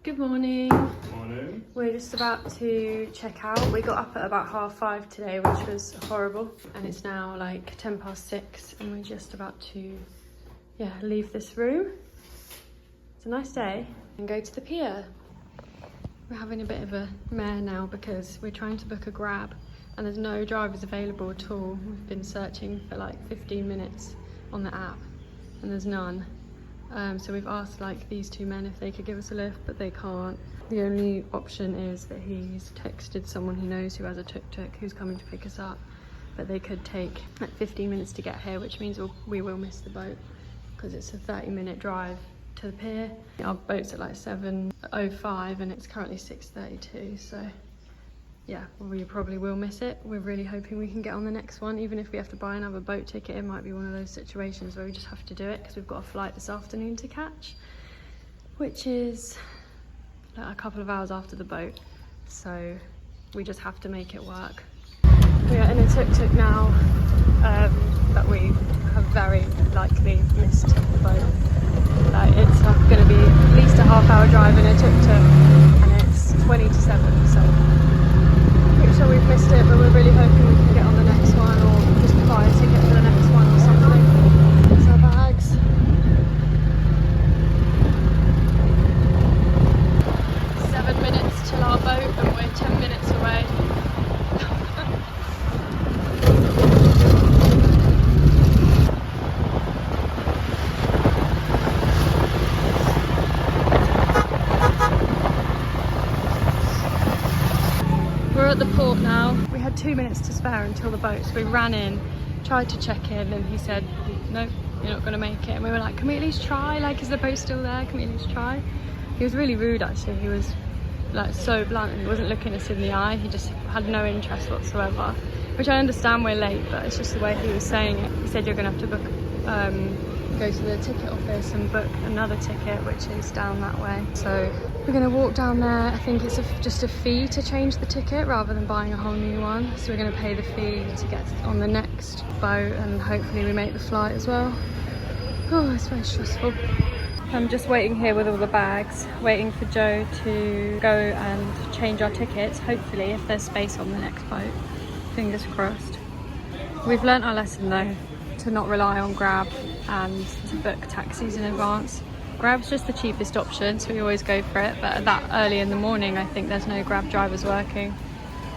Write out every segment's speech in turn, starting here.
Good morning. Morning. We're just about to check out. We got up at about 5:30 today, which was horrible. And it's now like 6:10 and we're just about to, leave this room. It's a nice day. And go to the pier. We're having a bit of a mare now because we're trying to book a Grab and there's no drivers available at all. We've been searching for like 15 minutes on the app and there's none. So we've asked like these two men if they could give us a lift, but they can't. The only option is that he's texted someone he knows who has a tuk-tuk who's coming to pick us up, but they could take like 15 minutes to get here, which means we will miss the boat because it's a 30-minute drive to the pier. Our boat's at like 7:05 and it's currently 6:32, so yeah, we probably will miss it. We're really hoping we can get on the next one. Even if we have to buy another boat ticket, it might be one of those situations where we just have to do it because we've got a flight this afternoon to catch, which is like a couple of hours after the boat. So we just have to make it work. We are in a tuk-tuk now, but we have very likely missed the boat. It's going to be at least a half-hour drive in a tuk-tuk and it's 20 to 7, so pretty sure we've missed it, but we're really hoping we can get on the next one or just buy a ticket for the next one or something. There's our bags. 7 minutes till our boat and we're 10 minutes away. We're at the port now. We had 2 minutes to spare until the boat, so we ran in, tried to check in, and he said, no, you're not gonna make it. And we were like, can we at least try? Like, is the boat still there? Can we at least try? He was really rude actually. He was like so blunt and he wasn't looking us in the eye. He just had no interest whatsoever, which I understand we're late, but it's just the way he was saying it. He said you're gonna have to book, go to the ticket office and book another ticket, which is down that way. So we're going to walk down there. I think it's just a fee to change the ticket rather than buying a whole new one. So we're going to pay the fee to get on the next boat and hopefully we make the flight as well. Oh, it's very stressful. I'm just waiting here with all the bags, waiting for Joe to go and change our tickets, hopefully if there's space on the next boat. Fingers crossed. We've learnt our lesson though, to not rely on Grab and to book taxis in advance. Grab's just the cheapest option, so we always go for it, but that early in the morning I think there's no Grab drivers working.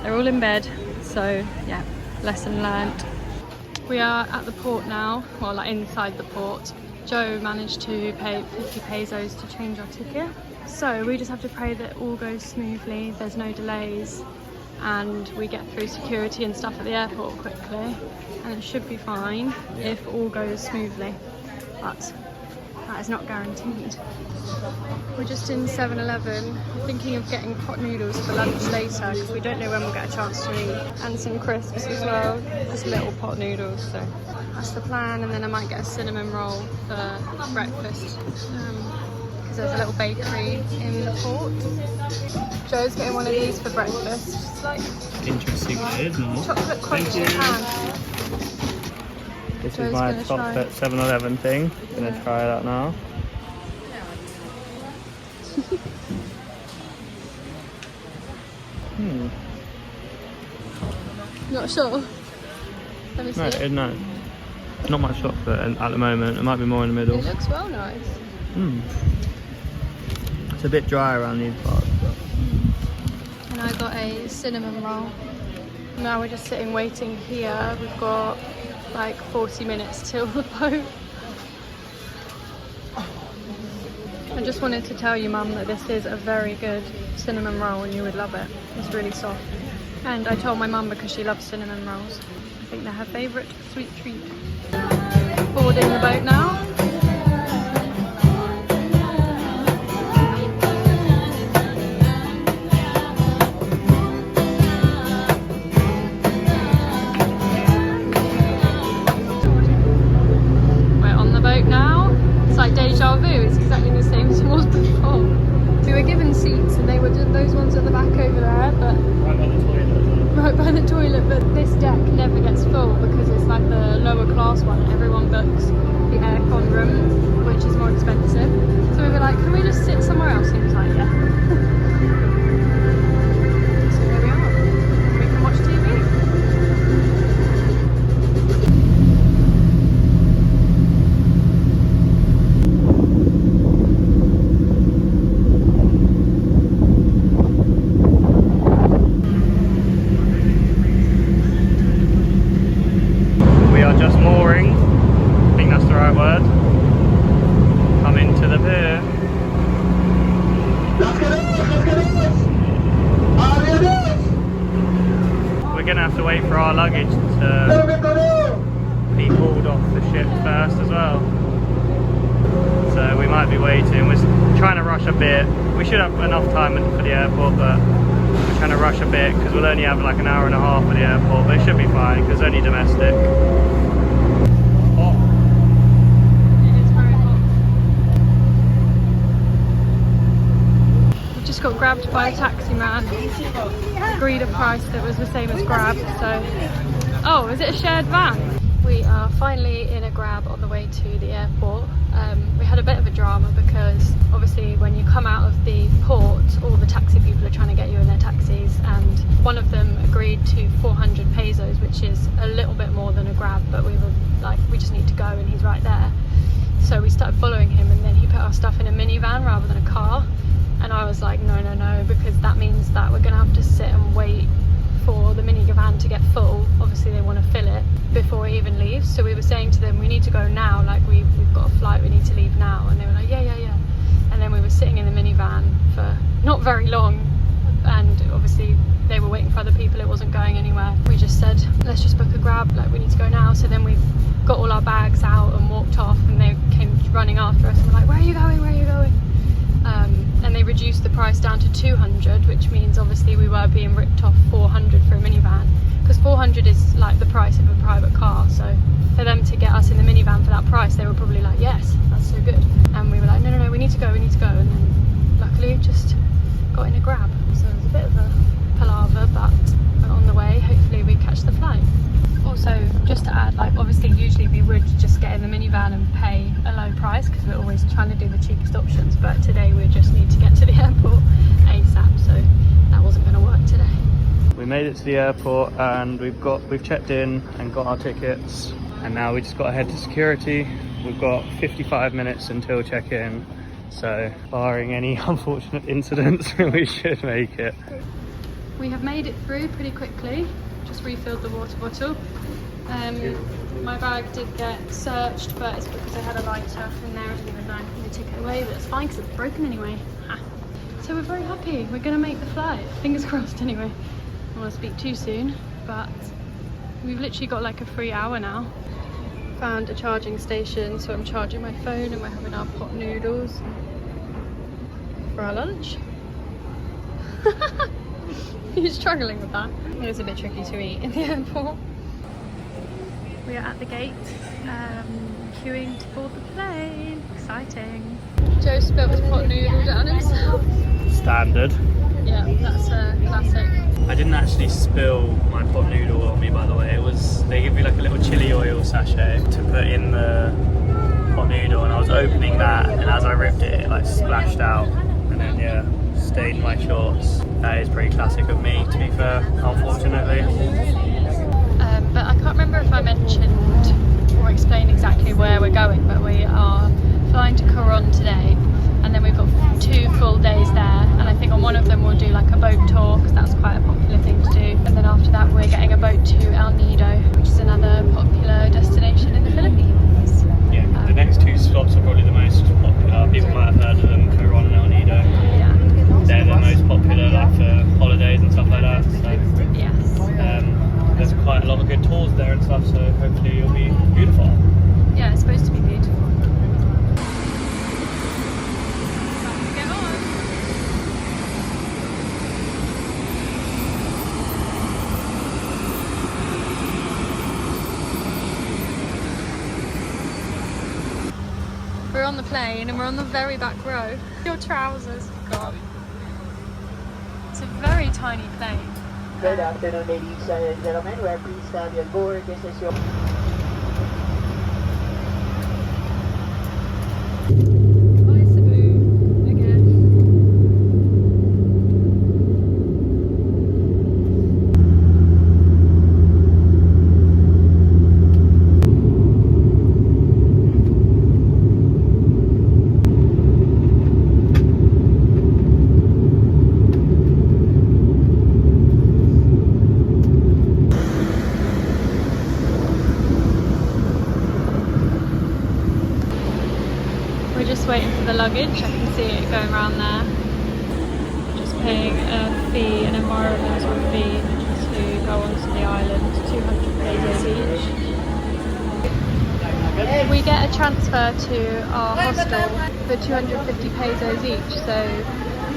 They're all in bed, so yeah, lesson learnt. We are at the port now, well, like inside the port. Joe managed to pay 50 pesos to change our ticket, so we just have to pray that all goes smoothly, there's no delays, and we get through security and stuff at the airport quickly, and it should be fine if all goes smoothly, but that is not guaranteed. We're just in 7-Eleven, thinking of getting pot noodles for lunch later because we don't know when we'll get a chance to eat, and some crisps as well, just little pot noodles, so that's the plan. And then I might get a cinnamon roll for breakfast because there's a little bakery in the port. Joe's getting one of these for breakfast. It's like interesting what it is, no? chocolate crunchy pan. This Joe's is my chocolate 7-Eleven thing. I'm gonna try that now. Not sure. Let me see it. No, not much chocolate at the moment. It might be more in the middle. It looks well nice. It's a bit dry around these parts. And I got a cinnamon roll. Now we're just sitting waiting here. We've got like 40 minutes till the boat. I just wanted to tell you, Mum, that this is a very good cinnamon roll and you would love it. It's really soft. And I told my mum because she loves cinnamon rolls. I think they're her favourite sweet treat. Boarding the boat now. We're on the boat now. It's like deja vu. It's exactly the same as it was before. We were given seats and they were just those ones at the back over there, but right by the toilet, but this deck never gets full because it's like the lower class one. Everyone books the aircon room, which is more expensive. So we were like, can we just sit somewhere else? He was like, yeah. going to have to wait for our luggage to be hauled off the ship first as well. So we might be waiting. We're trying to rush a bit. We should have enough time for the airport, but we're trying to rush a bit because we'll only have like an hour and a half at the airport, but it should be fine because it's only domestic. Hot. It is very hot. We just got grabbed by a taxi man. Agreed a price that was the same as Grab, so... Oh, is it a shared van? We are finally in a Grab on the way to the airport. We had a bit of a drama because obviously when you come out of the port, all the taxi people are trying to get you in their taxis, and one of them agreed to 400 pesos, which is a little bit more than a Grab, but we were like, we just need to go and he's right there. So we started following him, and then he put our stuff in a minivan rather than a car, and I was like, no, no, no, because that means that we're gonna have to sit and wait for the minivan to get full. Obviously they want to fill it before it even leaves, so we were saying to them, we need to go now, like we've got a flight, we need to leave now, and they were like, yeah, yeah, yeah. And then we were sitting in the minivan for not very long, and obviously they were waiting for other people, it wasn't going anywhere. We just said, let's just book a Grab, like we need to go now. So then we got all our bags out and walked off, and they came running after us and were like, where are you going, where are you going? And they reduced the price down to 200, which means obviously we were being ripped off 400 for a minivan, because 400 is like the price of a private car. So for them to get us in the minivan for that price, they were probably like, yes, that's so good. And we were like, no, no, no, we need to go, we need to go. And then luckily just got in a Grab. So it was a bit of a palaver, but we're on the way. Hopefully we catch the flight. Also, just to add, like obviously usually we would just get in the minivan and pay a low price because we're always trying to do the cheapest options, but today we just need to get to the airport ASAP, so that wasn't going to work today. We made it to the airport and we've checked in and got our tickets, and now we just got to head to security. We've got 55 minutes until check-in, so barring any unfortunate incidents we should make it. We have made it through pretty quickly. Just refilled the water bottle. My bag did get searched, but it's because I had a lighter in there. I didn't even know the ticket away, but it's fine because it's broken anyway. Ha. So we're very happy. We're going to make the flight. Fingers crossed anyway. I don't want to speak too soon, but we've literally got like a free hour now. Found a charging station, so I'm charging my phone, and we're having our pot noodles for our lunch. You're struggling with that. It was a bit tricky to eat in the airport. We are at the gate, queuing to board the plane. Exciting. Joe spilled his pot noodle down himself. Standard. Yeah, that's a classic. I didn't actually spill my pot noodle on me, by the way. It was, they give you like a little chili oil sachet to put in the pot noodle, and I was opening that, and as I ripped it, it like splashed out, and then yeah, stained my shorts. That is pretty classic of me, to be fair, unfortunately. But I can't remember if I mentioned or explained exactly where we're going, but we are flying to Coron today, and then we've got 2 full days there, and I think on one of them we'll do like a boat tour, because that's quite a popular thing to do, and then after that we're getting a boat to El Nido, which is another popular destination in the Philippines. Yeah, the next 2 stops are probably the most popular. People might have heard of them, Coron and El Nido. Yeah. They're the most popular, like for holidays and stuff like that. So Yes. there's quite a lot of good tours there and stuff, so hopefully it'll be beautiful. Yeah, it's supposed to be beautiful. Let's get on. We're on the plane and we're on the very back row. Your trousers, God. It's a very tiny plane. Good afternoon, ladies and gentlemen. We're pleased to have you on board. This is your... Bye, Cebu, again. Just waiting for the luggage. I can see it going around there. Just paying a fee, an environmental fee, to go onto the 200 pesos each. We get a transfer to our hostel for 250 pesos each, so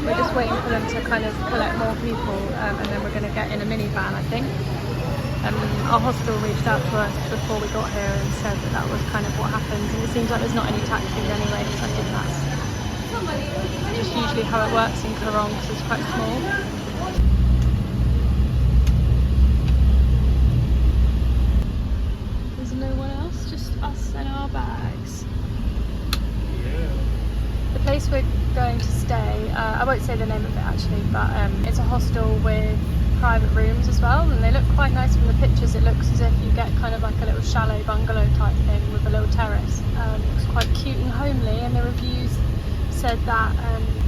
we're just waiting for them to kind of collect more people, and then we're going to get in a minivan, I think. Our hostel reached out to us before we got here and said that that was kind of what happens, and it seems like there's not any taxis anyway, so I think that's just usually how it works in Coron because it's quite small. There's no one else, just us and our bags. Yeah. The place we're going to stay, I won't say the name of it actually, but it's a hostel with private rooms as well, and they look quite nice from the pictures. It looks as if you get kind of like a little chalet bungalow type thing with a little terrace. Looks quite cute and homely, and the reviews said that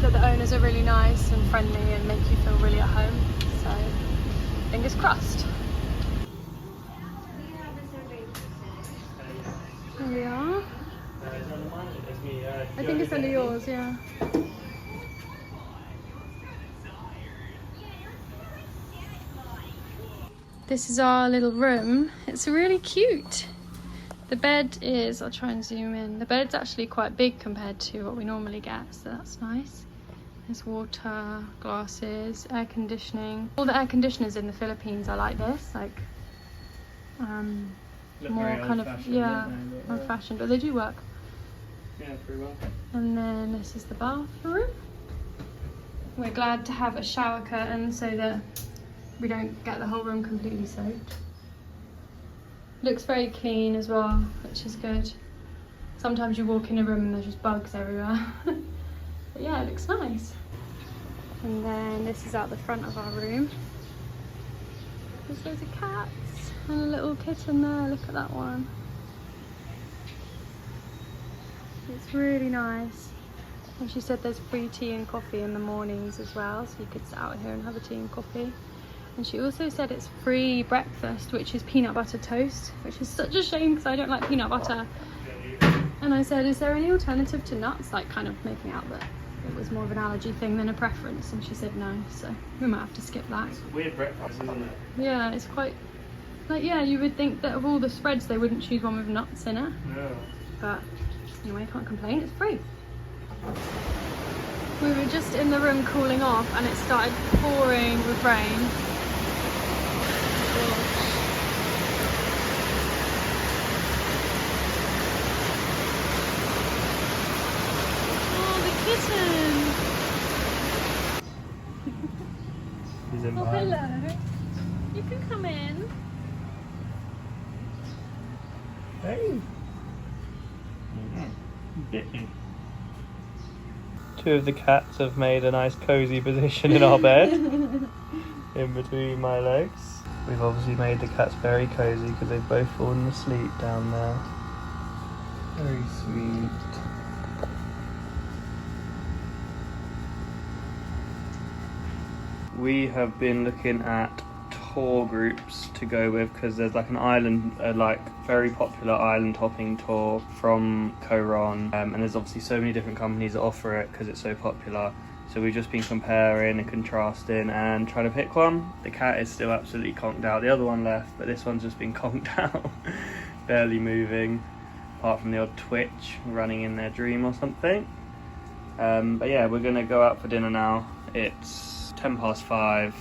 that the owners are really nice and friendly and make you feel really at home, so fingers crossed. Here we are. I think it's under yours, yeah. This is our little room. It's really cute. The bed is, I'll try and zoom in. The bed's actually quite big compared to what we normally get, so that's nice. There's water, glasses, air conditioning. All the air conditioners in the Philippines are like this, like more kind of, yeah, old-fashioned, but they do work. Yeah, pretty well. And then this is the bathroom. We're glad to have a shower curtain so that we don't get the whole room completely soaked. Looks very clean as well, which is good. Sometimes you walk in a room and there's just bugs everywhere. But yeah, it looks nice. And then this is out the front of our room. There's loads of cats and a little kitten there. Look at that one. It's really nice. And she said there's free tea and coffee in the mornings as well, so you could sit out here and have a tea and coffee. And she also said it's free breakfast, which is peanut butter toast, which is such a shame because I don't like peanut butter. And I said, is there any alternative to nuts? Like kind of making out that it was more of an allergy thing than a preference. And she said no, so we might have to skip that. It's a weird breakfast, isn't it? Yeah, it's quite, like, yeah, you would think that of all the spreads they wouldn't choose one with nuts in it. No. But anyway, can't complain, it's free. We were just in the room cooling off and it started pouring with rain. Oh, the kitten! He's in Oh, mine. hello. You can come in. Hey. Two of the cats have made a nice cozy position in our bed in between my legs. We've obviously made the cats very cozy because they've both fallen asleep down there. Very sweet. We have been looking at tour groups to go with because there's like an island, like very popular island hopping tour from Coron, and there's obviously so many different companies that offer it because it's so popular. So we've just been comparing and contrasting and trying to pick one. The cat is still absolutely conked out. The other one left, but this one's just been conked out, barely moving, apart from the odd twitch running in their dream or something. But yeah, we're gonna go out for dinner now. It's 5:10.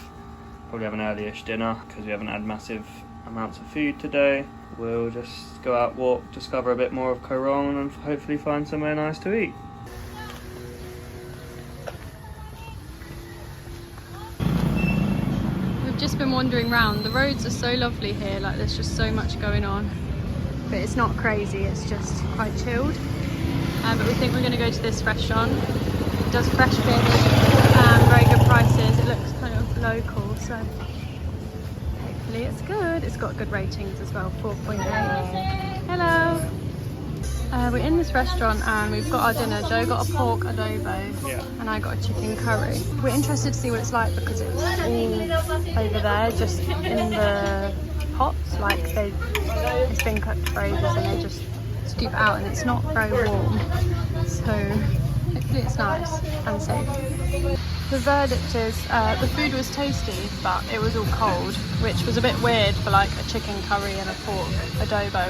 Probably have an early-ish dinner because we haven't had massive amounts of food today. We'll just go out, walk, discover a bit more of Coron and hopefully find somewhere nice to eat. We've just been wandering around. The roads are so lovely here, like there's just so much going on. But it's not crazy, it's just quite chilled. But we think we're going to go to this restaurant. It does fresh fish, very good prices. It looks kind of local, so hopefully it's good. It's got good ratings as well, 4.8. Hello. We're in this restaurant and we've got our dinner. Joe got a pork adobo and I got a chicken curry. We're interested to see what it's like because it's all over there, just in the pots, like it's been cooked for ages and they just scoop it out and it's not very warm. So hopefully it's nice and safe. The verdict is the food was tasty, but it was all cold, which was a bit weird for like a chicken curry and a pork adobo.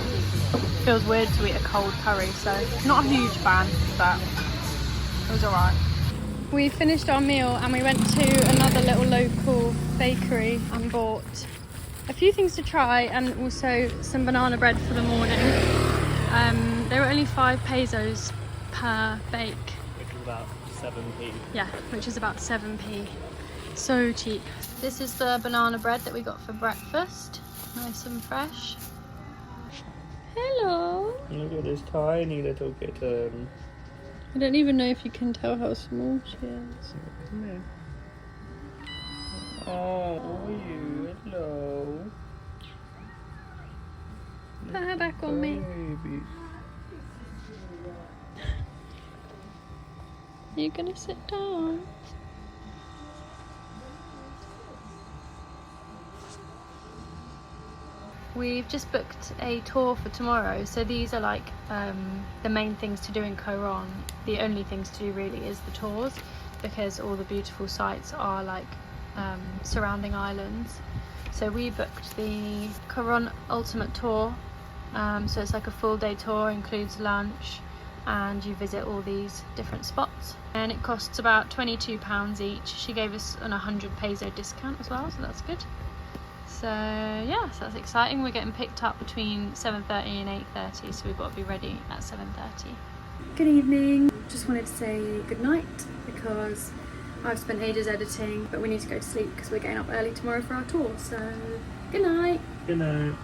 It feels weird to eat a cold curry, so not a huge fan, but it was alright. We finished our meal and we went to another little local bakery and bought a few things to try and also some banana bread for the morning. They were only 5 pesos per bake. Which is about 7p. Yeah, which is about 7p. So cheap. This is the banana bread that we got for breakfast. Nice and fresh. Hello. Look at this tiny little kitten. I don't even know if you can tell how small she is. Come here. Oh, you. Hello. Put her back on me. Baby. Are you gonna sit down? We've just booked a tour for tomorrow, so these are like the main things to do in Coron. The only things to do really is the tours, because all the beautiful sites are like surrounding islands. So we booked the Coron Ultimate Tour, so it's like a full day tour, includes lunch, and you visit all these different spots, and it costs about £22 each. She gave us an 100 peso discount as well, so that's good. So yeah, so that's exciting. We're getting picked up between 7:30 and 8:30, so we've got to be ready at 7:30. Good evening. Just wanted to say good night because I've spent ages editing, but we need to go to sleep because we're getting up early tomorrow for our tour. So good night. Good night.